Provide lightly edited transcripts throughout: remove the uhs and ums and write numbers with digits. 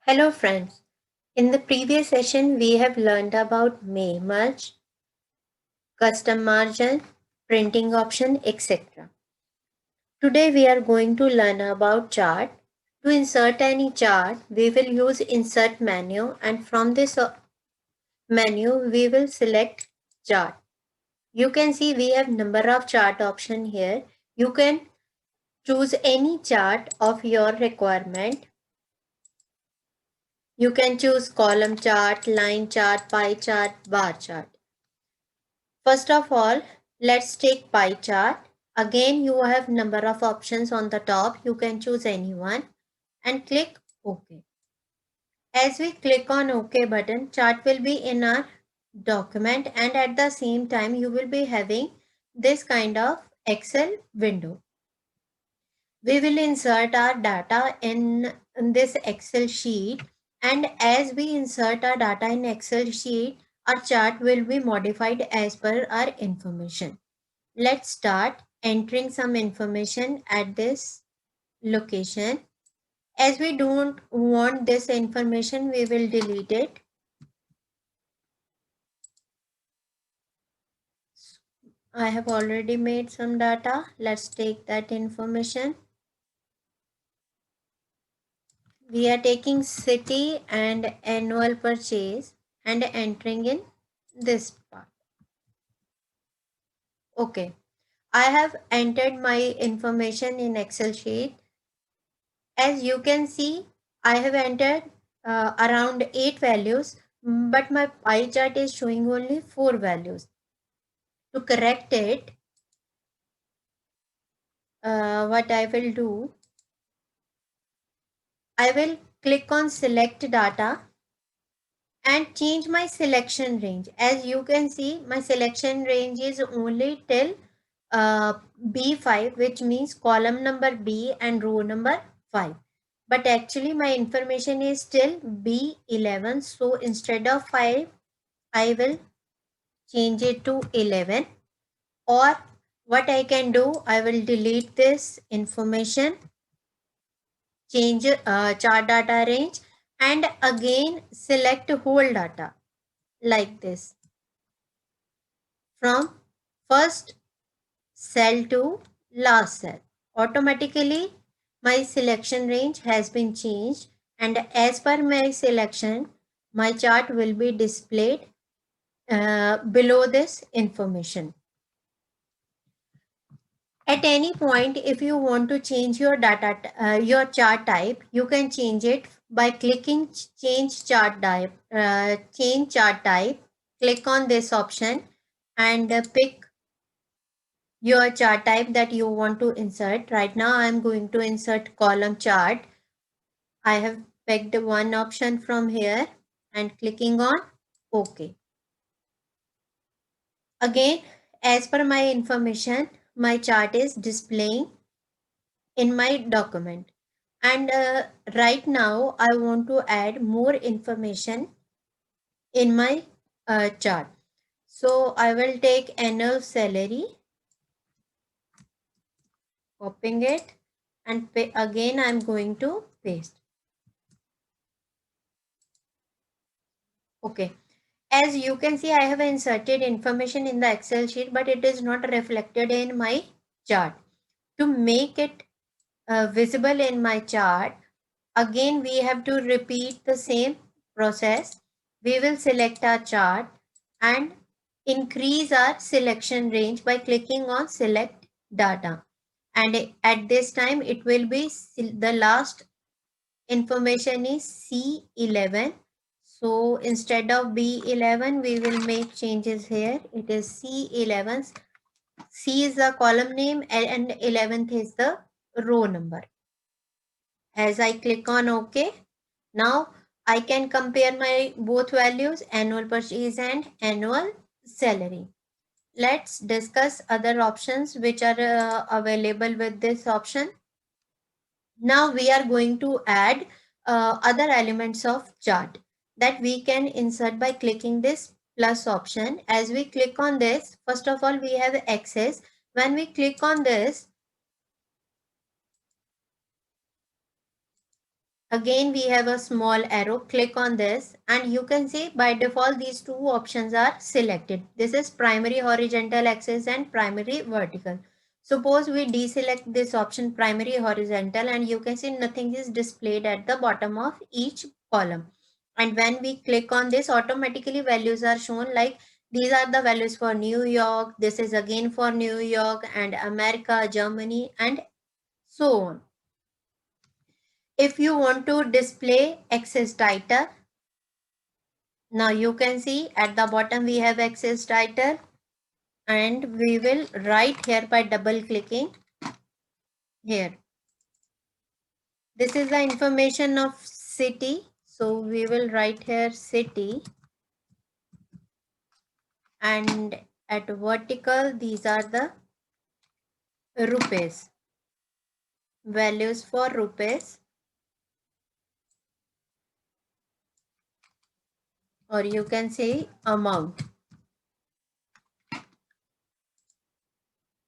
Hello friends. In the previous session we have learned about merge, custom margin, printing option, etc. Today we are going to learn about chart. To insert any chart, we will use insert menu, and from this menu we will select chart. You can see we have number of chart option here. You can choose any chart of your requirement. You can choose column chart, line chart, pie chart, bar chart. First of all, let's take pie chart. Again, you have number of options on the top. You can choose any one and click OK. As we click on OK button, chart will be in our document, and at the same time you will be having this kind of Excel window. We will insert our data in this Excel sheet, and as we insert our data in Excel sheet, our chart will be modified as per our information. Let's start entering some information at this location. As we don't want this information, we will delete it. I have already made some data. Let's take that information. We are taking city and annual purchase and entering in this part. Okay, I have entered my information in Excel sheet. As you can see, I have entered around 8 values, but my pie chart is showing only 4 values. To correct it, what I will do, I will click on select data and change my selection range. As you can see, my selection range is only till B5, which means column number B and row number 5. But actually my information is still B11. So instead of 5, I will change it to 11. Or what I can do, I will delete this information, change chart data range, and again select whole data like this. From first cell to last cell. Automatically, my selection range has been changed, and as per my selection, my chart will be displayed below this information. At any point, if you want to change your your chart type, you can change it by clicking change chart type. Click on this option and pick your chart type that you want to insert. Right now, I am going to insert column chart. I have picked one option from here and clicking on OK. Again, as per my information, my chart is displaying in my document. And right now, I want to add more information in my chart. So I will take annual salary, copying it, and again I'm going to paste. Okay. As you can see, I have inserted information in the Excel sheet, but it is not reflected in my chart. To make it visible in my chart, again we have to repeat the same process. We will select our chart and increase our selection range by clicking on select data. And at this time, it will be the last information is C11. So instead of B11, we will make changes here. It is C11. C is the column name and 11th is the row number. As I click on OK, now I can compare my both values, annual purchase and annual salary. Let's discuss other options which are available with this option. Now we are going to add other elements of chart that we can insert by clicking this plus option. As we click on this, first of all, we have access. When we click on this, Again, we have a small arrow. Click on this and you can see by default these two options are selected. This is primary horizontal axis and primary vertical. Suppose we deselect this option primary horizontal and you can see nothing is displayed at the bottom of each column. And when we click on this, automatically values are shown, like these are the values for New York. This is again for New York and America, Germany, and so on. If you want to display access title, now you can see at the bottom we have access title and we will write here by double clicking here. This is the information of city. So we will write here city, and at vertical these are the rupees, values for rupees, or you can say amount.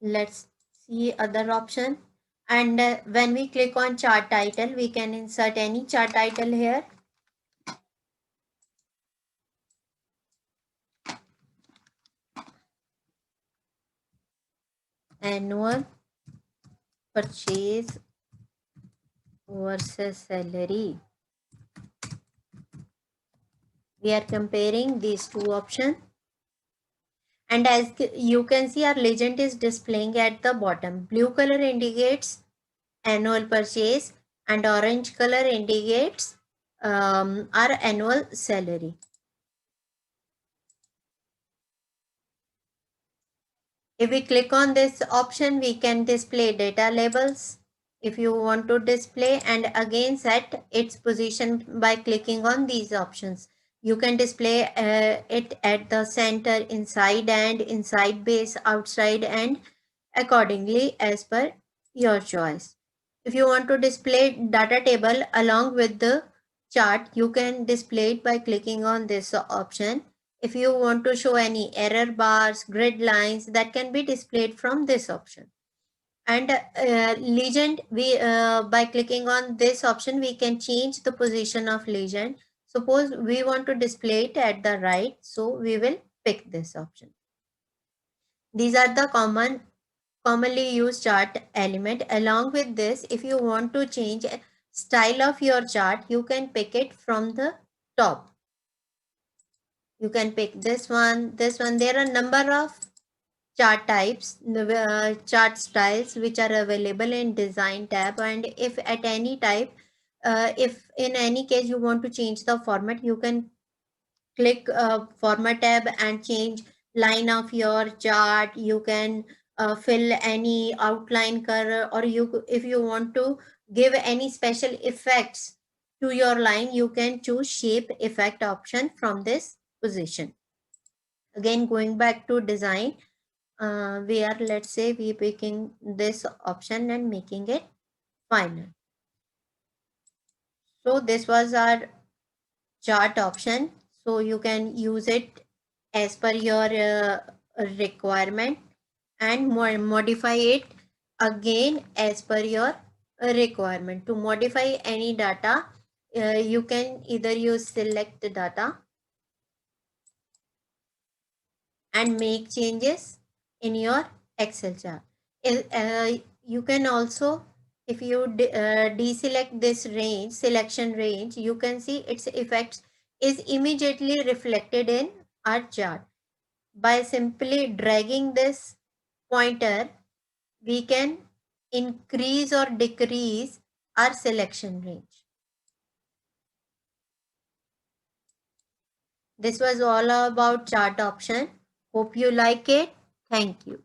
Let's see other option. And when we click on chart title, we can insert any chart title here. Annual purchase versus salary. We are comparing these two options. And as you can see, our legend is displaying at the bottom. Blue color indicates annual purchase and orange color indicates our annual salary. If we click on this option, we can display data labels if you want to display, and again set its position by clicking on these options. You can display it at the center, inside and inside base, outside, and accordingly as per your choice. If you want to display data table along with the chart, you can display it by clicking on this option. If you want to show any error bars, grid lines, that can be displayed from this option. And legend, we by clicking on this option, we can change the position of legend. Suppose we want to display it at the right, so we will pick this option. These are the commonly used chart element. Along with this, if you want to change style of your chart, you can pick it from the top. You can pick this one, this one. There are a number of chart types, chart styles which are available in design tab. And if at any type, if in any case you want to change the format, you can click format tab and change line of your chart. You can fill any outline color, or if you want to give any special effects to your line, you can choose shape effect option from this position. Again, going back to design, we are, let's say, we picking this option and making it final. So this was our chart option. So you can use it as per your requirement and modify it again as per your requirement. To modify any data, you can either use select data and make changes in your Excel chart. You can also, if you deselect this range, selection range, you can see its effects is immediately reflected in our chart. By simply dragging this pointer, we can increase or decrease our selection range. This was all about chart option. Hope you like it. Thank you.